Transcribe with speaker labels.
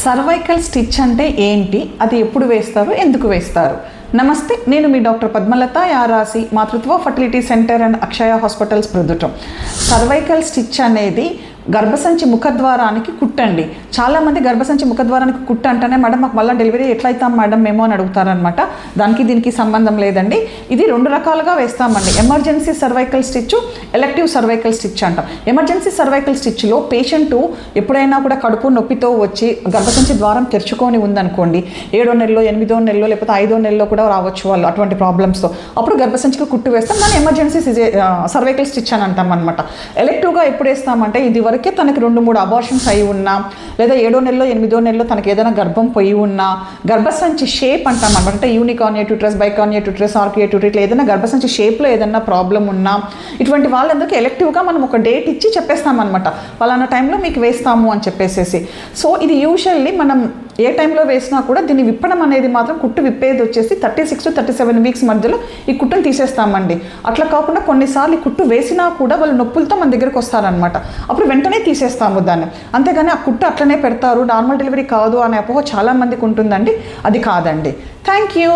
Speaker 1: Cervical stitch అంటే ఏంటి, అది ఎప్పుడు వేస్తారు, ఎందుకు వేస్తారు? నమస్తే, నేను మీ doctor Padmalatha Yarasi, Matrutva fertility centre and Akshaya hospitals Proddatur. Cervical stitch అనేది గర్భసంచి ముఖద్వారానికి కుట్టండి. చాలామంది గర్భసంచి ముఖద్వారానికి కుట్టు అంటేనే మేడం మాకు మళ్ళీ డెలివరీ ఎట్లా అవుతాం మేడం మేము అని అడుగుతారనమాట. దానికి దీనికి సంబంధం లేదండి. ఇది రెండు రకాలుగా వేస్తామండి. Emergency cervical stitch, elective cervical stitch అంటాం. ఎమర్జెన్సీ సర్వైకల్ స్టిచ్లో పేషెంటు ఎప్పుడైనా కూడా కడుపు నొప్పితో వచ్చి గర్భసంచి ద్వారం తెరుచుకొని ఉందనుకోండి, 7వ నెలలో 8వ నెలలో లేకపోతే 5వ నెలలో కూడా రావచ్చు వాళ్ళు అటువంటి ప్రాబ్లమ్స్తో. అప్పుడు గర్భసంచికి కుట్టు వేస్తాం. దాన్ని ఎమర్జెన్సీ సర్వైకల్ స్టిచ్ అని అంటాం అనమాట. ఎలెక్టివ్గా ఎప్పుడు వేస్తామంటే, ఇది వరకే తనకి 2-3 అబార్షన్స్ అయి ఉన్నా, లేదా 7వ నెలలో 8వ నెలలో తనకి ఏదైనా గర్భం పోయి ఉన్నా, గర్భసంచి షేప్ అంటాం అనమాట. అంటే యూనికార్నియట్ యూట్రస్, బైకార్నియట్ యూట్రస్, ఆర్కియేట్ యూట్రస్, ఇట్లా ఏదైనా గర్భసంచి షేప్లో ఏదైనా ప్రాబ్లం ఉన్నా, ఇటువంటి వాళ్ళందరికీ ఎలెక్టివ్గా మనం ఒక డేట్ ఇచ్చి చెప్పేస్తాం అనమాట. పలానా టైంలో మీకు వేస్తాము అని చెప్పేసేసి. సో ఇది యూజువల్లీ మనం ఏ టైంలో వేసినా కూడా దీన్ని విప్పడం అనేది మాత్రం, కుట్టు విప్పేది వచ్చేసి 36 to 37 వీక్స్ మధ్యలో ఈ కుట్టును తీసేస్తామండి. అట్లా కాకుండా కొన్నిసార్లు ఈ కుట్టు వేసినా కూడా వాళ్ళు నొప్పులతో మన దగ్గరకు వస్తారనమాట. అప్పుడు వెంటనే తీసేస్తాము దాన్ని. అంతేగాని ఆ కుట్టు అట్లనే పెడతారు, నార్మల్ డెలివరీ కాదు అనే అపోహ చాలామందికి ఉంటుందండి. అది కాదండి. Thank you.